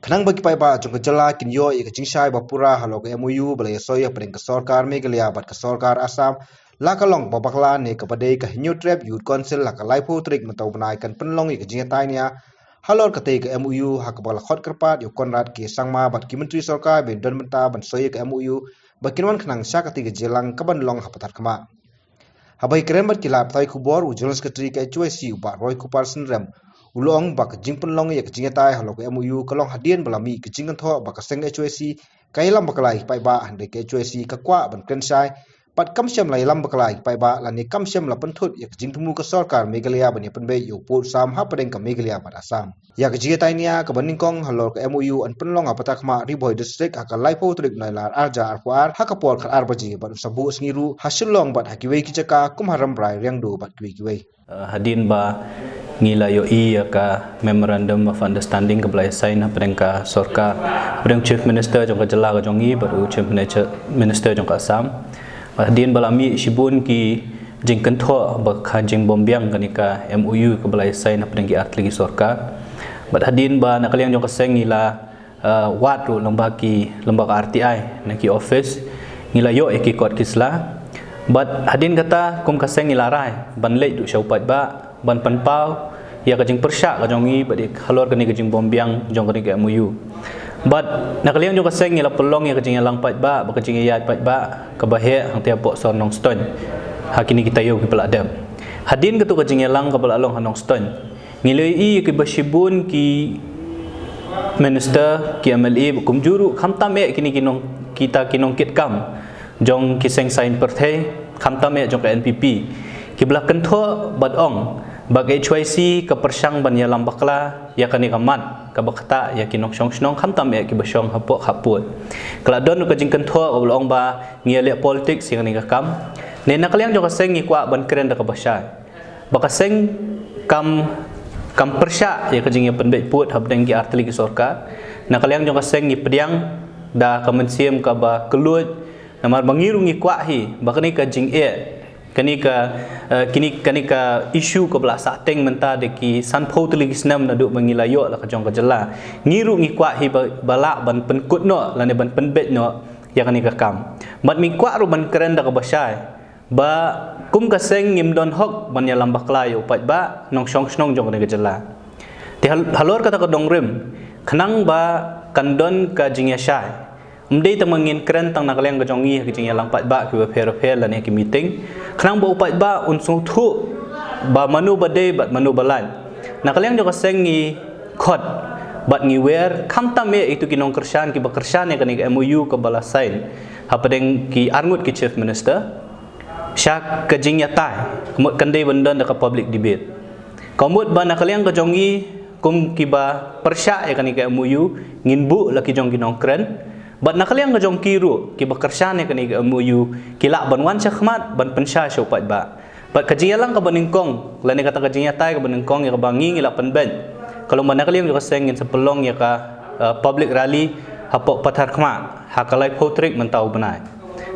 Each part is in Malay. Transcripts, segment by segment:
Kanang bagi pai ba jong kejala kin yo i kajing shai ba pura halo ke MOU balai soya pering ke sarkar Meghalaya bat ke sarkar Assam la kalong babakla ne kepada ke New Trap Youth Council la kalai po trik mentau benaikan penlong i kajing tainya halor kate ke MOU hak bala khot kerpat yo konrad ke sangma bat ki menteri sarkar ben don menta ban soya ke MOU bakinwan kanang sya kati ke jelang kaban long hapatat kama habai keren bat kilap tai kubor general secretary ke HYC ba Roy Kupar Senrem ulong ba kajing penlong ya kajing tai halo ke MOU kalong hadian balami kajing tho ba kaseng HYC kailam bakalai pai ba hande ke HYC ka kwa ban kren sai pat kam syam lai lam bakalai pai ba lani kam syam la penthut ya kajing temu ke sarkar Meghalaya ban penbe yo pur sam ha padeng ke Meghalaya bat Assam ya kajing tai nia ke baningkong halo ke MOU an penlong apatak ma riboy district akalai po trik nailar arja arpuar hakapor khar arbaji bat sabu sengiru hasilong bat hakiwei kijaka kumharam brai riang do bat kiwei hadin ba ngila yo ka memorandum of understanding ke belai sign perengka sarkar pereng chief minister jong ka jela ka jong baru chief minister jong ka Assam hadin balami sibun ki jing kentho ba khanjing bombyang kanika MOU ke belai sign perengki atli sarkar bat hadin ba nakaliang jong ka seng ngila wat ru lembaga RTI naki office ngila yo ki kot kisla bat hadin kata kum ka seng ngila rai ban lei du shaupat ba ban panpau ya kajing persyak kajongi badi halor kani kajing bombyang jong kani ke MOU but nakaliang jong kaseng ngila pelong ya kajing lang pat ba kajing ya pat ba kabahe hang tiap pok son nong stone hakini kita yo ki peladam hadin ketu kajing lang ka pelalong hanong stone ngilei ki basibun ki minister ki MLA kum juru khamtam e kini kinong kita kinong kit kam jong kiseng sign perthai khamtam e jong ka NPP ki belah kentho bat ong bag HYC ke persang ban ya lambakla ya kani kamat ka bakta ya kinong snong khamtam ya ki basong hapok haput kala don ka jing kentho oblong ba ngiale politik sing ni ka kam ne nakaliang jo ka seng ni kwa ban kren da ka basai baka seng kam persya ya ka jing ya penbet put habdeng ki artli ki sarkar nakaliang jo ka seng ni pediang da kamensiam ka ba kelut namar bangirungi kwa hi bakani ka jing kini ka isu ke belah sateng menta deki sanpau teligis nam naduk mengilayo la kajong kajela ngiru ngikwa hi balak ban penkut no lane ban penbet no ya kani ka kam mat mi kwa ru ban keren da ka basai ba kum ka seng ngim don hok ban ya lambak layo pat ba nong song snong jong kani kajela ti halor kata ka dongrim khnang ba kandon ka jingya shai mdei tamangin keren tang nakaliang kajongi kajing yalang pat ba ki fair lan ki meeting khnang bo pat ba unsung thu ba manu bade bat manu balan nakaliang jo kaseng ngi khot bat ngi wer khamtam me itu kinong kersan ki bakersan ya kani MOU ka balasain hapadeng ki arngut ki chief minister syak kajing yatai kemut kandai bendan ka public debate komut ba nakaliang kajongi kum ki ba persya ya kani MOU nginbu laki jong kinong keren bat nakaliang kajong kiru ki bakersan kani MOU kilak banwan syahmat ban pensya syaupat ba bat kajialang ka baningkong lani kata kajinya tai ka baningkong ya ka bangi ngila penben kalau ban nakaliang jo kaseng ngin sepelong ya ka public rally hapok pathar khma hakalai potrik mentau benai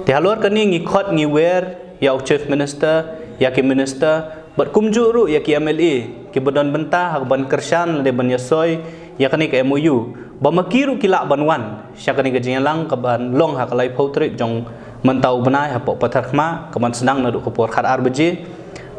ti halor kani ngi khot ngi wer ya chief minister ya ki minister bat kumjuru ya ki MLA ki badon bentah hak ban kersan le ban yasoy ya kani ka MOU bamakiru kilak banwan syakani kajingalang kaban long hakalai potrik jong mentau benai hapok pathar khma kaman senang naduk kopor khat arbaje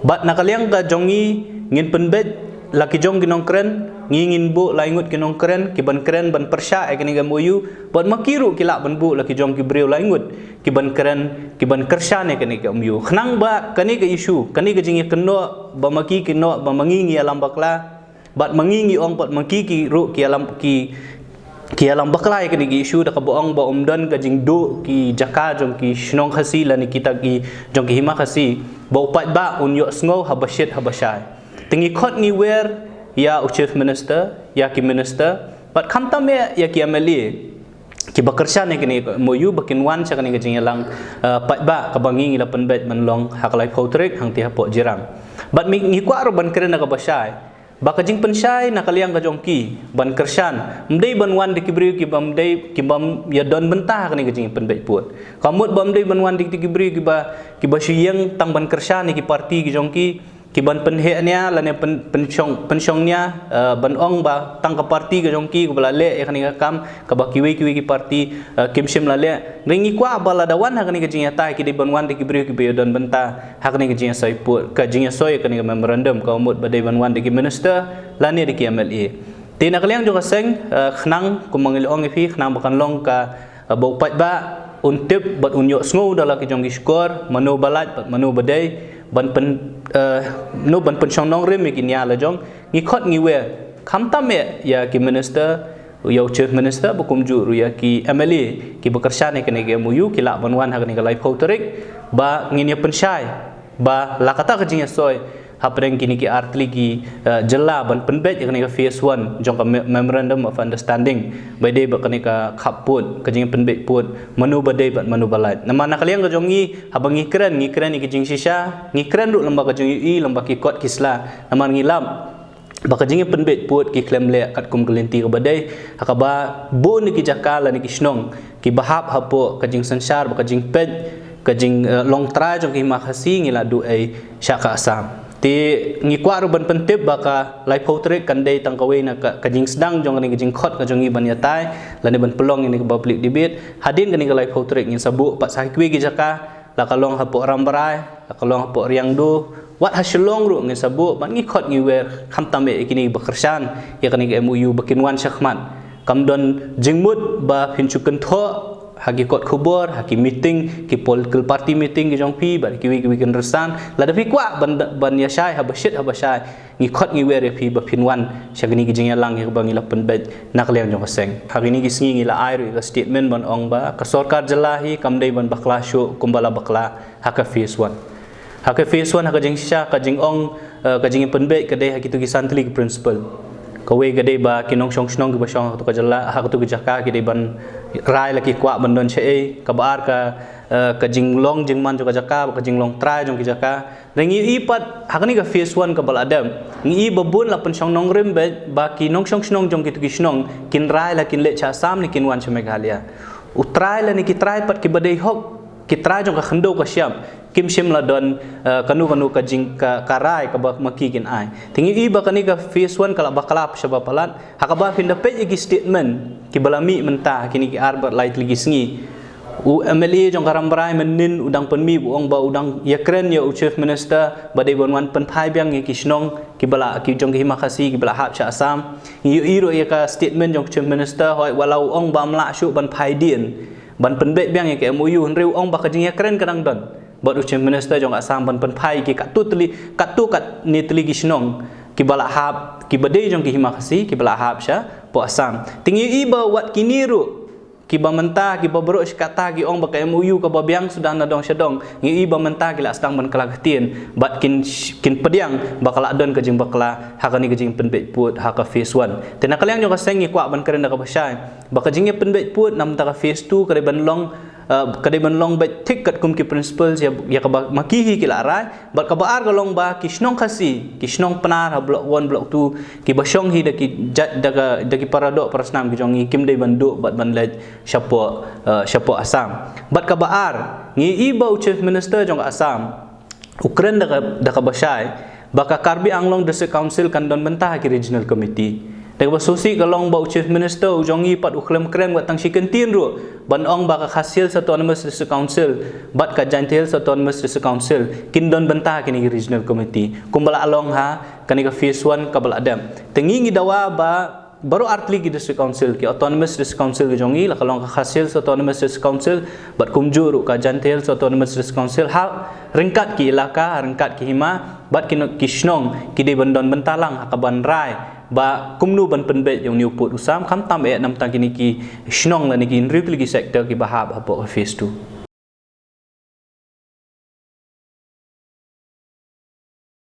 bat nakaliang ka jongi ngin penbet laki jong ginong keren ngingin bu laingut ginong keren kiban keren ban persya ekani ga MOU bat makiru kilak ban bu laki jong ki breu laingut kiban keren kiban kersan ekani ga MOU khnang ba kani ka isu kani ka jingi keno bamaki keno bamangingi alam bakla bat mangingi ong bat maki ki ru ki alam ki alam baklai kini ki isu da kaboong ba umdan ka jingdo ki jaka jong ki shnong khasi lani kita ki jong ki hima khasi ba upat ba unyo sngo habashit habashai tingi khot ni wer ya chief minister ya ki minister bat khamtam ya ki MLA ki bakersan ne kini MOU bakin wan cha kini ka jingalang pat ba ka bangi ngila penbet menlong haklai potrik hang ti hapok jirang bat mi ngikwa ro ban keren ka basai baka jing pensai nakaliang ka jongki ban kersan mdei ban wan de kibri ki bam dei ki bam ya don bentah kani ka jing penbet put kamut bam dei ban wan de kibri ki ba syeng tang ban kersan ki parti ki jongki ban penheknya lane pensyongnya ban ong ba tang ka parti ka jongki ko bala le yakani ka kam ka ba kiwi ki parti kimshim la le ringi kwa bala dawan hakani ka jinya tai ki di ban wan di ki bri ki be don benta hakani ka jinya soi put ka jinya soi ka ni memorandum ka umut ba dei ban wan di ki minister lani di ki MLA tina kaliang jo ka seng khnang ko mangil ong fi khnang bakan long ka bau pat ba untip bat unyo sngo dala ki jongki skor manu balat bat manu badai ban pensyong nong rim ki nya la jong ngi khot ngi we kham tam ya ki minister yo chief minister bukum ju ru ya ki MLA ki bekerja ne kene ge muyu ki la ban wan ha ni ga lai phauterik ba ngi ne pensyai ba la kata ka jinya soy hapreng kini ki artli ki jela ban penbet kene ga phase 1 jong ka memorandum of understanding by day ba kene ka khaput ka jing penbet put manu badai bat manu balat nama nak kalian ka jongi habangi keren ki jing sisa ngi keren ru lamba ka jing i lamba ki kot kisla nama ngilam baka jing penbet put ki klem le kat kum kelinti ka badai hakaba bo ni ki jakala ni ki snong ki bahap hapo ka jing sansar baka jing pet ka jing long try jong ki makhasi ngila du ai syaka asam ti ngi kwaru ban pentip baka lai photrik kandai tangkawe na ka jing sedang jong ni jing khot ka jong i ban yatai lani ban pelong ni ka public debate hadin ka ni ka lai photrik ngin sabu pak sakwi gi jaka la kalong hapo rambarai la kalong hapo riang du wat hasilong ru ngin sabu ban ngi khot ngi wer kham tambe kini bekersan ya kan ni MOU bakinwan syakman kamdon jingmut ba pinchukan tho hagi kot khubor hagi meeting ki political party meeting ki jong pi bar ki wi kan resan la da pi kwa ban ya shai habashit ngi khot ngi were pi ba pinwan shagni ki jingya lang ki bang ila penbet nakliang jong seng hari ni ki sngi ngi la airu ka statement ban ong ba ka sarkar jelahi kamdei ban bakla shu kumbala bakla haka phase 1 haka phase 1 haka jing sha ka jing ong ka jing penbet ka dei haki tu ki santli ki principle kawe gade ba kinong shong snong ba shong to ka jala ha to jaka ki de ban rai la ki kwa ban don che ka bar ka jinglong jingman jo ka jaka ka jinglong trai jong ki jaka rengi ipat hakani ka phase 1 ka bal adam ngi babun la pen shong nong rim ba ki nong shong snong jong ki to ki snong kin rai la kin le cha sam ni kin wan che meghalia utrai la ni ki trai pat ki badai hok ki trai jong ka khando ka syam kim shim la don kanu ka jing ka karai ka bak maki kin ai tingi i ba kani ka phase 1 kala bakalap syaba palat hakaba fin da page ki statement ki balami mentah kini ki arbat light lagi sngi u MLA jong karam brai menin udang penmi buong ba udang yakren ya u chief minister badai bonwan penpai biang ki snong ki bala ki jong ki makasi ki bala hap cha asam yu iro ya ka statement jong chief minister hoi walau ong ba mla shu ban pai dien ban penbet biang ya ka MOU henreu ong ba ka jing yakren kadang don bot chief minister jong asam ban penpai ki katu kat ni tli ki snong ki bala hap ki badai jong ki makasi ki bala hap sha po asam tingi iba wat kiniru ki ba mentah ki ba bro kata ki ong ba ka MOU ka ba biang sudah na dong syadong ngi iba mentah ki la stang ban kalagtin bat kin pediang bakala don ka jing bakala hakani ka jing penbet put haka phase 1 tena kaliang jong ka sengi kwa ban keren ka basai ba ka jing penbet put nam ta ka phase 2 ka ban long kadai ban long bet tik kat kum ki principles ya ka makihi ki larai bat ka baar ka long ba kisnong khasi kisnong penar ha block 1 block 2 ki basyong hi da ki jat da ki paradok parasnam ki jongi kim dei bandu bat ban lej syapo asam bat ka baar ngi iba chief minister jong asam ukren da ka basai baka karbi anglong district council kan don mentah ki regional committee daga sosi kalong ba chief minister ujongi pat uklem kren wat tang siken tin ru ban ong ba ka hasil sa autonomous district council bat ka jantel sa autonomous district council kin don bentah kini regional committee kumbala along ha kani ka phase 1 kabal adam tengi ngi dawa ba baru artli ki district council ki autonomous district council ki jongi la kalong ka hasil sa autonomous district council bat kumju ru ka jantel sa autonomous district council ha ringkat ki ilaka ringkat ki hima bat ki snong ki de bandon bentalang hakaban rai ba kumnu ban penbet yang new put usam kham tam nam tang kini ki snong la ni ki ripli ki sector ki bahab hapo phase 2